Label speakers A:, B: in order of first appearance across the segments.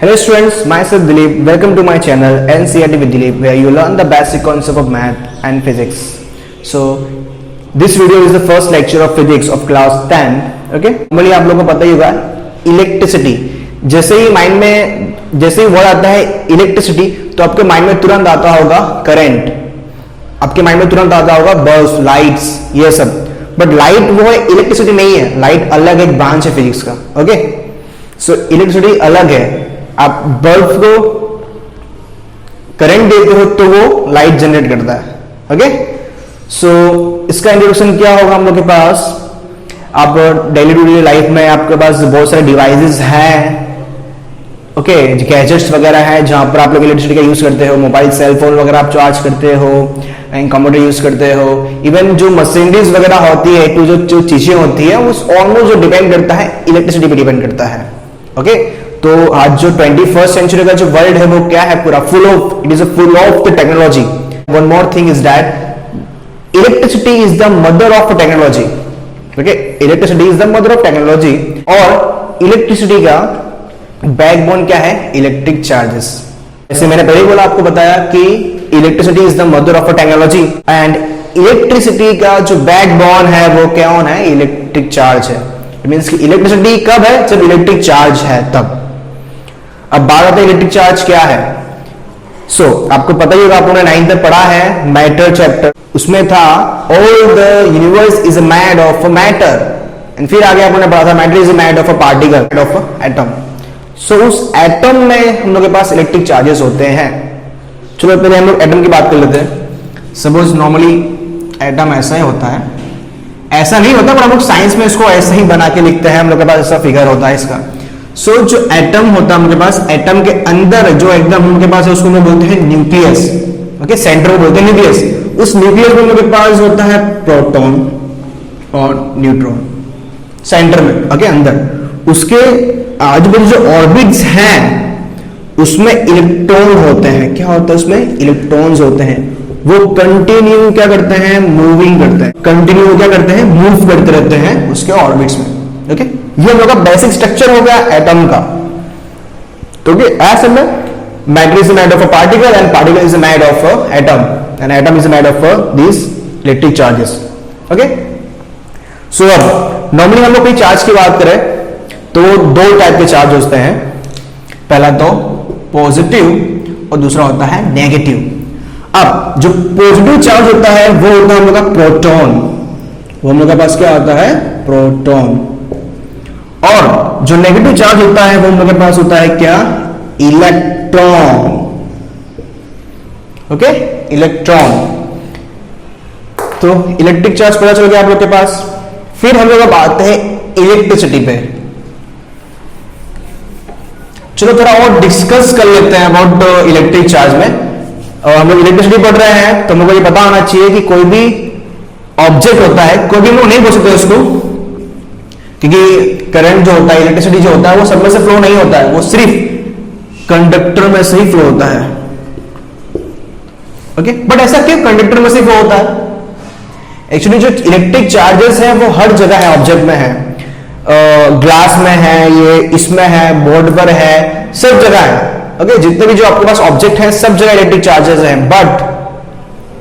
A: Hello students, myself Dilip. Welcome to my channel Ncert with Dilip, where you learn the basic concept of math and physics. So this video is the first lecture of physics of class 10. Okay? normally आप लोगों को पता ही होगा electricity, जैसे ही mind में जैसे ही word आता है इलेक्ट्रिसिटी तो आपके माइंड में तुरंत आता होगा करंट, आपके माइंड में तुरंत आता होगा बल्ब, लाइट्स, ये सब. बट लाइट वो है, इलेक्ट्रिसिटी नहीं है. लाइट अलग एक ब्रांच है फिजिक्स का. ओके, सो इलेक्ट्रिसिटी अलग है. आप बल्ब को करंट देते हो तो वो लाइट जनरेट करता है. ओके, सो इसका इंट्रोडक्शन क्या होगा हम लोग के पास. आप डेली टू डेली लाइफ में आपके पास बहुत सारे डिवाइसेस हैं, ओके, गैजेट्स वगैरह है जहां पर आप लोग इलेक्ट्रिसिटी का यूज करते हो. मोबाइल, सेल फोन वगैरह आप चार्ज करते हो, कंप्यूटर यूज करते हो. इवन जो मशीनरीज वगैरह होती है, तो जो चीजें होती है वो ऑलमोस्ट जो डिपेंड करता है इलेक्ट्रिसिटी पे डिपेंड करता है. ओके, तो आज जो 21st सेंचुरी का जो वर्ल्ड है वो क्या है, पूरा full of, it is full of the technology. One more thing is that electricity is the mother of technology. Okay, electricity is the mother of technology. और इलेक्ट्रिसिटी का बैकबोन क्या है, इलेक्ट्रिक चार्जेस. जैसे मैंने पहले बोला, आपको बताया कि electricity is the mother of technology and electricity का जो बैकबोन है वो क्या है, इलेक्ट्रिक चार्ज है. इट मींस कि इलेक्ट्रिसिटी कब है, जब इलेक्ट्रिक चार्ज है तब. अब बात आती है इलेक्ट्रिक चार्ज क्या है. सो आपको पता ही होगा, आपने 9th में पढ़ा है मैटर चैप्टर, उसमें था all the universe is made of matter. And फिर आगे आपने पढ़ा था matter is made of a particle, of atom. So उस एटम में हम लोग के पास इलेक्ट्रिक चार्जेस होते हैं. चलो पहले हम लोग एटम की बात कर लेते हैं. सपोज नॉर्मली एटम ऐसा ही होता है, ऐसा नहीं होता पर हम लोग साइंस में इसको ऐसे ही बना के लिखते हैं. हम लोग के पास ऐसा फिगर होता है इसका. सो जो एटम होता है हम लोग के पास, एटम के अंदर जो एकदम हम लोग के पास है उसको हम लोग बोलते हैं न्यूक्लियस. ओके, सेंटर को बोलते हैं न्यूक्लियस. उस न्यूक्लियस में हम लोग के पास होता है प्रोटॉन और न्यूट्रॉन सेंटर में. ओके, अंदर उसके आजू बाजू जो ऑर्बिट्स हैं उसमें इलेक्ट्रॉन होते हैं. क्या होता है उसमें, इलेक्ट्रॉन्स होते हैं. वो कंटिन्यू क्या करते हैं, मूविंग करते हैं. कंटिन्यू क्या करते हैं, मूव करते रहते हैं उसके ऑर्बिट्स में. ओके, ये हम लोग का बेसिक स्ट्रक्चर हो गया एटम का. तो ऐसे में matter is made of a particle and particle is made of a atom and atom is made of this electric charges. Okay, so अब नॉर्मली हम लोग कोई चार्ज की बात करें तो दो टाइप के चार्ज होते हैं. पहला तो पॉजिटिव और दूसरा होता है नेगेटिव. अब जो पॉजिटिव चार्ज होता है वो होता है हम लोग का प्रोटॉन. वो हम लोग के पास क्या होता है, प्रोटॉन. और जो नेगेटिव चार्ज होता है वो हम लोग के पास होता है क्या, इलेक्ट्रॉन. Okay, electron. तो इलेक्ट्रिक चार्ज पता चल गया आप लोग के पास. फिर हम लोग अब आते हैं इलेक्ट्रिसिटी पे. चलो थोड़ा और डिस्कस कर लेते हैं अबाउट इलेक्ट्रिक चार्ज में. हम लोग इलेक्ट्रिसिटी पढ़ रहे हैं तो हमको ये पता होना चाहिए कि कोई भी ऑब्जेक्ट होता है, कोई भी हम लोग नहीं बोल सकते उसको, क्योंकि करंट जो होता है, इलेक्ट्रिसिटी जो होता है वो सब में से फ्लो नहीं होता है, वो सिर्फ कंडक्टर में से ही फ्लो होता है. ओके, बट ऐसा क्यों कंडक्टर में से फ्लो होता है. एक्चुअली जो इलेक्ट्रिक चार्जेस है वो हर जगह है, ऑब्जेक्ट में है, ग्लास में है, ये इसमें है, बोर्ड पर है, सब जगह है. ओके, जितने भी जो आपके पास ऑब्जेक्ट है सब जगह इलेक्ट्रिक चार्जेस हैं. बट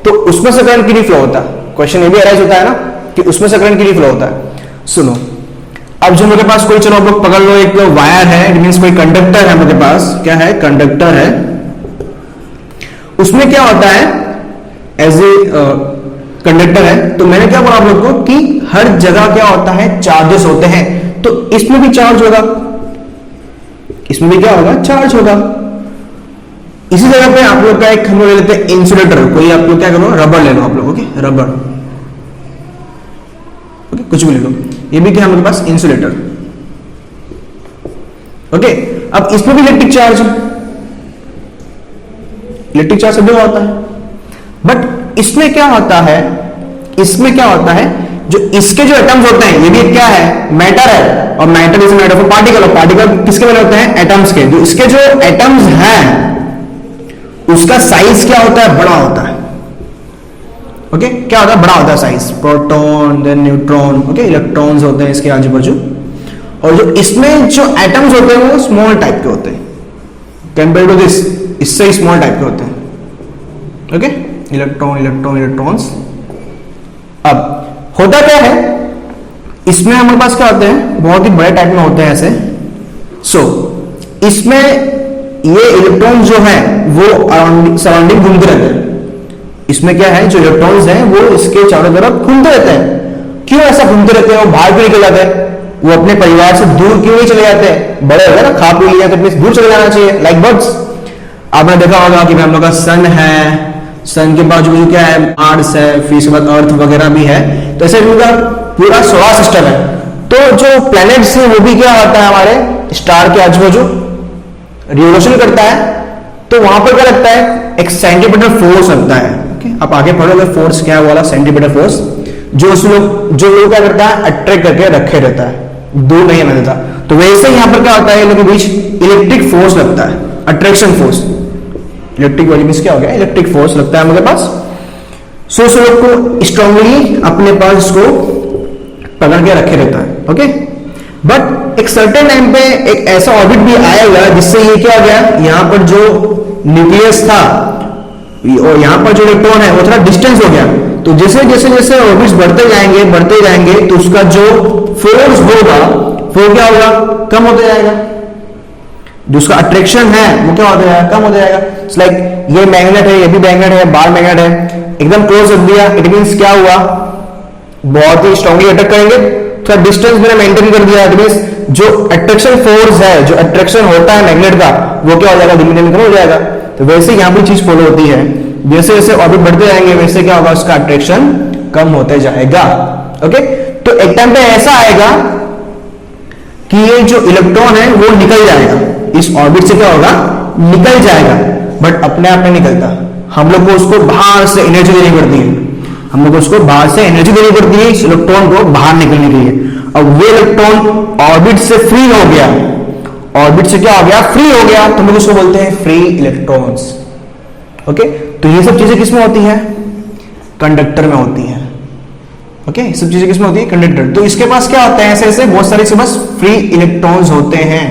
A: तो उसमें से करंट क्यों नहीं फ्लो होता, क्वेश्चन ये भी अराइज होता है ना कि उसमें से करंट क्यों नहीं फ्लो होता है. सुनो, अब जो मेरे पास कोई, चलो आप लोग पकड़ लो, एक वायर है, इट मींस कोई कंडक्टर है मेरे पास. क्या है, कंडक्टर है. उसमें क्या होता है, एज ए कंडक्टर है, तो मैंने क्या बोला आप लोग को कि हर जगह क्या होता है, चार्जेस होते हैं. तो इसमें भी चार्ज होगा, इसमें भी क्या होगा, चार्ज होगा. इसी जगह पे आप लोग का एक हम लोग ले लेते हैं इंसुलेटर. कोई आप लोग क्या करो, रबर ले लो आप लोग. Okay, rubber. ओके, कुछ भी ले लो. ये भी क्या हमारे पास, इंसुलेटर. ओके, अब इसमें भी इलेक्ट्रिक चार्ज है, इलेक्ट्रिक चार्ज सब होता है. बट इसमें क्या होता है, इसमें क्या होता है, जो इसके जो एटम्स होते हैं, ये भी क्या है, मैटर है. और matter is made of a particle. और पार्टिकल किसके बने होते हैं, एटम्स के. जो इसके जो एटम्स हैं उसका साइज क्या होता है, बड़ा होता है. ओके, क्या होता है, बड़ा होता है size. Proton, then neutron. Okay, electrons होते हैं इसके आजू बाजू. और जो इसमें जो एटम्स होते हैं वो स्मॉल टाइप के होते हैं. कंपेयर टू दिस, इससे स्मॉल टाइप के होते हैं। Okay, electron electron electrons. अब होता क्या है, इसमें हमारे पास क्या होते हैं, बहुत ही बड़े टाइप में होते हैं ऐसे। सो इसमें ये इलेक्ट्रॉन जो है वो सराउंडिंग घूमते रहते हैं। इसमें क्या है, जो इलेक्ट्रॉन्स हैं वो इसके चारों तरफ घूमते रहते हैं। क्यों ऐसा घूमते रहते हैं, वो बाहर क्यों निकल जाते हैं, वो अपने परिवार से दूर क्यों नहीं चले जाते हैं, बड़े हो गए ना, खा पी लिया तो दूर चले जाना चाहिए, लाइक बर्ड्स। आपने देखा होगा कि हम लोग का सन है, सन के बाजू बाजू क्या है, मार्स है, फिर इसके बाद अर्थ वगैरह भी है। तो ऐसे इनका पूरा सोलर सिस्टम है। तो जो प्लैनेट्स है वो भी क्या होता है, हमारे स्टार के आजू बाजू रिवोल्यूशन करता है। तो वहां पर क्या लगता है, एक सेंटीमीटर फोर्स लगता है। ओके, आप आगे पढ़ोगे फोर्स क्या है वाला, सेंटीमीटर फोर्स, जो लोग क्या करता है, अट्रैक्ट करके रखे रहता है, दूर नहीं आने देता। तो वैसे यहाँ पर क्या होता है, इन लोगों के बीच इलेक्ट्रिक फोर्स लगता है, अट्रैक्शन फोर्स। इलेक्ट्रिक वाली मींस क्या हो गया, इलेक्ट्रिक फोर्स लगता है हमारे पास। सो उस लोग को स्ट्रांगली अपने पास इसको पकड़ के रखे रहता है। ओके, बट एक सर्टेन टाइम पे एक ऐसा ऑर्बिट भी आएगा जिससे ये क्या हो गया, यहाँ पर जो न्यूक्लियस था और यहाँ पर जो इलेक्ट्रॉन है वो थोड़ा डिस्टेंस हो गया। तो जैसे जैसे जैसे ऑर्बिट्स बढ़ते जाएंगे तो उसका जो फोर्स होगा वो क्या होगा, कम होता जाएगा। जो उसका अट्रैक्शन है वो क्या होता जाएगा, कम होता जाएगा। इट्स लाइक ये मैग्नेट है, ये भी मैग्नेट है, बार मैग्नेट है, एकदम क्लोज रख दिया, इट मींस क्या हुआ, बहुत ही स्ट्रांगली अटैक करेंगे, थोड़ा डिस्टेंस मैंने मेंटेन कर दिया, इट मींस जो अट्रैक्शन फोर्स है, जो अट्रैक्शन होता है मैग्नेट का, वो क्या हो जाएगा, धीमे धीमे कम हो जाएगा। तो वैसे यहाँ पर चीज फॉलो होती है, जैसे जैसे ऑर्बिट बढ़ते जाएंगे वैसे क्या होगा, उसका अट्रैक्शन कम होते जाएगा। ओके, तो एक टाइम पे ऐसा आएगा कि ये जो इलेक्ट्रॉन है वो निकल जाएगा, इस ऑर्बिट से क्या होगा, निकल जाएगा, बट अपने आप नहीं निकलता। हम लोग को उसको बाहर से एनर्जी देनी पड़ती है, हम लोग को उसको बाहर से एनर्जी देनी पड़ती है इस इलेक्ट्रॉन को बाहर निकलने के लिए। अब ये इलेक्ट्रॉन ऑर्बिट से फ्री हो गया, ऑर्बिट से क्या हो गया, फ्री हो गया, तो हम लोग उसको बोलते हैं फ्री इलेक्ट्रॉन्स। ओके, तो ये सब चीजें किसमें होती है, कंडक्टर में होती है। ओके, सब चीजें किसमें होती है, कंडक्टर। तो इसके पास क्या होता है, ऐसे ऐसे बहुत सारे इसके पास फ्री इलेक्ट्रॉन्स होते हैं,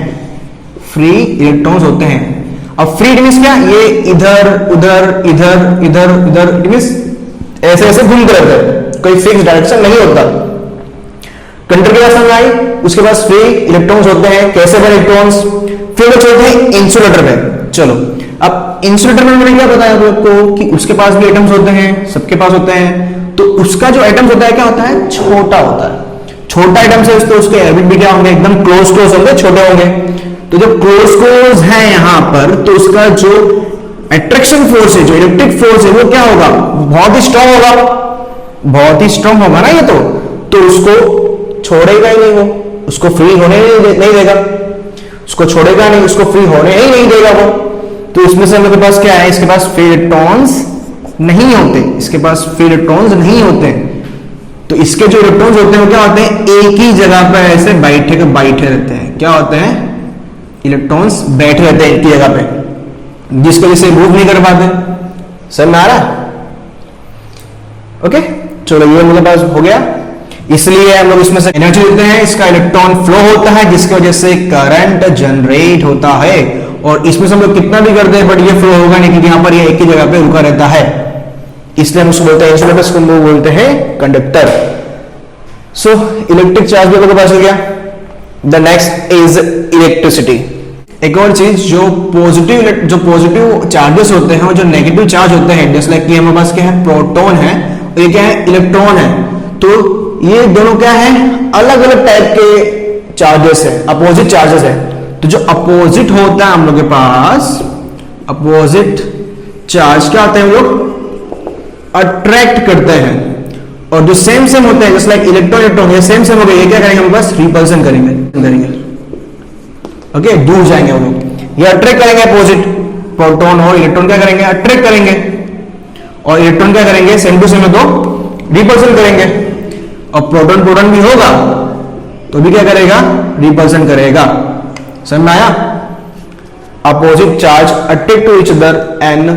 A: फ्री इलेक्ट्रॉन्स होते हैं। अब फ्री मींस क्या, ये इधर उधर इधर इधर इधर मींस ऐसे ऐसे घूमते रहते हैं, कोई फिक्स डायरेक्शन नहीं होता। कंडक्टर के पास समझ आई, उसके पास फ्री इलेक्ट्रॉन्स होते हैं। कैसे बने इलेक्ट्रॉन्स, फिर वो चलते हैं इंसुलेटर में। चलो, अब इंसुलेटर में मैंने क्या बताया आपको कि उसके पास भी एटम्स होते हैं, सबके पास होते हैं। तो उसका जो एटम्स होता है क्या होता है, छोटा होता है। छोटा एटम्स है तो उसके ऑर्बिट भी क्या होंगे, एकदम क्लोज क्लोज होंगे, छोटे होंगे। तो जब क्लोज क्लोज है यहां पर, तो उसका जो अट्रैक्शन फोर्स है, जो इलेक्ट्रिक फोर्स है, वो क्या होगा, बहुत ही स्ट्रांग होगा, बहुत ही स्ट्रांग होगा ना ये। तो उसको छोड़ेगा ही नहीं, वो उसको फ्री होने नहीं देगा, उसको छोड़ेगा नहीं, उसको फ्री होने ही नहीं देगा वो। तो इसमें से हम लोग के पास क्या है, इसके पास फ्री इलेक्ट्रॉन्स नहीं होते, इसके पास फ्री इलेक्ट्रॉन्स नहीं होते। तो इसके जो इलेक्ट्रॉन्स होते हैं वो क्या होते हैं, एक ही जगह पर ऐसे बैठे रहते हैं। क्या होते हैं, इलेक्ट्रॉन्स बैठे रहते हैं एक ही जगह पे, जिसकी वजह से मूव नहीं कर पाते। समझ में आ रहा है? ओके, चलो ये मेरे पास हो गया। इसलिए हम लोग इसमें से एनर्जी देते हैं, इसका इलेक्ट्रॉन फ्लो होता है, जिसकी वजह से करंट जनरेट होता है। और इसमें से हम लोग कितना भी करते हैं बट ये फ्लो होगा नहीं, क्योंकि यहां पर ये एक ही जगह पे रुका रहता है। इसलिए हम उसको बोलते हैं इंसुलेटर, इसको हम लोग बोलते हैं कंडक्टर। सो इलेक्ट्रिक चार्ज भी लोगों के पास हो गया। The next is electricity. एक और चीज, जो पॉजिटिव चार्जेस होते हैं और जो नेगेटिव चार्ज होते हैं, जैसे लाइक कि हमारे पास क्या है, प्रोटॉन है और ये क्या है, इलेक्ट्रॉन है। तो ये दोनों क्या है, अलग अलग टाइप के चार्जेस है, अपोजिट चार्जेस है। तो जो अपोजिट होता है हम लोग के पास, अपोजिट चार्ज क्या होते हैं, हम लोग अट्रैक्ट करते हैं। और जो सेम होते हैं, जैसे लाइक इलेक्ट्रॉन ये सेम हो गए, ये क्या करेंगे, हम बस रिपल्सन करेंगे। ओके, दूर जाएंगे हम लोग, ये अट्रैक्ट करेंगे अपोजिट। प्रोटॉन और इलेक्ट्रॉन क्या करेंगे, अट्रैक्ट करेंगे, और इलेक्ट्रॉन क्या करेंगे, सेम टू सेम तो रिपल्सन करेंगे। और प्रोटॉन भी होगा तो भी क्या करेगा, रिपल्सन करेगा। समझ में आया? Opposite charge attract to each other and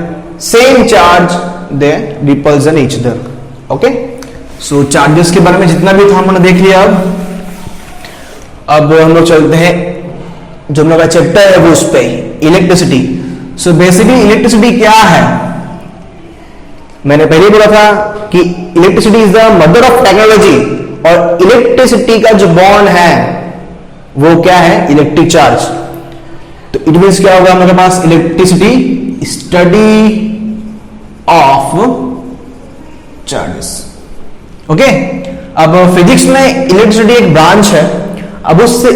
A: same charge they repulsion each other. Okay, so charges के बारे में जितना भी था हमने देख लिया। अब हम लोग चलते हैं जो हम लोग का चैप्टर है वो उस पे ही। इलेक्ट्रिसिटी। सो बेसिकली इलेक्ट्रिसिटी क्या है, मैंने पहले ही बोला था कि electricity is the mother of technology, और इलेक्ट्रिसिटी का जो बॉन्ड है वो क्या है, इलेक्ट्रिक चार्ज। तो इट मींस क्या होगा हमारे पास, electricity study of charges. Okay, अब फिजिक्स में इलेक्ट्रिसिटी एक ब्रांच है, अब उससे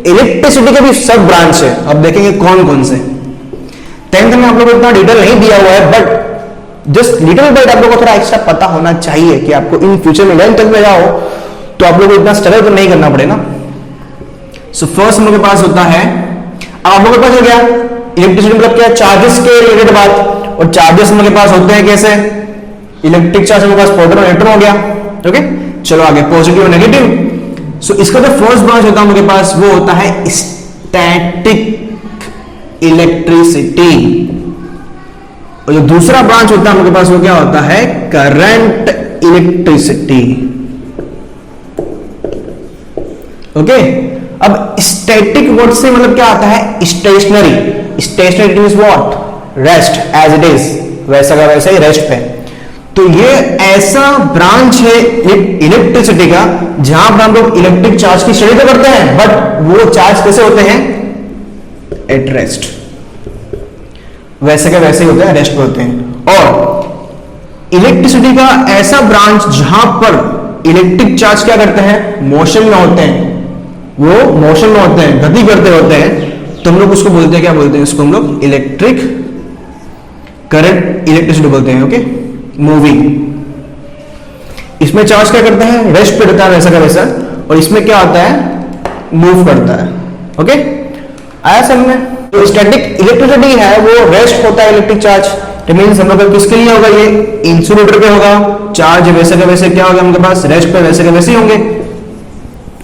A: इलेक्ट्रिसिटी के भी सब ब्रांच है, अब देखेंगे कौन कौन से। 10th में आप लोगों को इतना डिटेल नहीं दिया हुआ है, बट जस्ट लिटिल बिट आप लोगों को थोड़ा एक्स्ट्रा पता होना चाहिए कि आपको इन फ्यूचर में 11th तक में जाओ तो आप लोगों को इतना स्ट्रगल तो नहीं करना पड़ेगा। सो फर्स्ट हम लोग के पास होता है, अब आप लोगों के पास हो गया इलेक्ट्रिसिटी मतलब क्या, चार्जेस के रिलेटेड बात, और चार्जेस हम लोग के पास होते हैं कैसे, इलेक्ट्रिक चार्ज हमारे पास प्रोटॉन और न्यूट्रॉन हो गया। ओके, चलो आगे पॉजिटिव और नेगेटिव। सो इसका जो फर्स्ट ब्रांच होता है हमारे पास वो होता है स्टैटिक इलेक्ट्रिसिटी, और जो दूसरा ब्रांच होता है हमारे पास वो क्या होता है, करंट इलेक्ट्रिसिटी। ओके, अब स्टैटिक वर्ड से मतलब क्या आता है, stationary. Stationary means what, rest, as it is, वैसा का वैसा ही रेस्ट पे। तो ये ऐसा ब्रांच है इलेक्ट्रिसिटी का जहां पर हम लोग इलेक्ट्रिक चार्ज की स्टडी तो करते हैं, बट वो चार्ज कैसे होते हैं, एट रेस्ट, वैसे के वैसे ही होते हैं, रेस्ट पे होते हैं। और इलेक्ट्रिसिटी का ऐसा ब्रांच जहां पर इलेक्ट्रिक चार्ज क्या करते हैं, मोशन में होते हैं, वो मोशन में होते हैं, गति करते होते हैं, तो हम लोग उसको बोलते हैं, क्या बोलते हैं इसको हम लोग, इलेक्ट्रिक करंट इलेक्ट्रिसिटी बोलते हैं। Okay, moving. इसमें चार्ज क्या करता है, रेस्ट पे रहता है वैसा का वैसा, और इसमें क्या होता है, मूव करता है। ओके, आया समझ में। तो स्टैटिक इलेक्ट्रिसिटी है वो रेस्ट होता है इलेक्ट्रिक चार्ज, तो मींस हम लोग किसके लिए होगा, ये इंसुलेटर पे होगा, चार्ज वैसे का वैसे क्या होगा हमारे पास, रेस्ट पे वैसे का वैसे ही होंगे।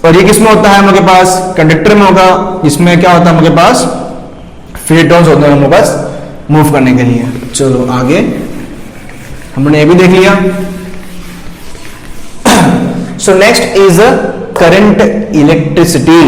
A: और ये किसमें होता है हमारे पास, कंडक्टर में होगा, जिसमें क्या होता है हमारे पास, इलेक्ट्रॉन्स होते हैं हमारे पास मूव करने के लिए। चलो आगे, हमने ये भी देख लिया। So next is current electricity.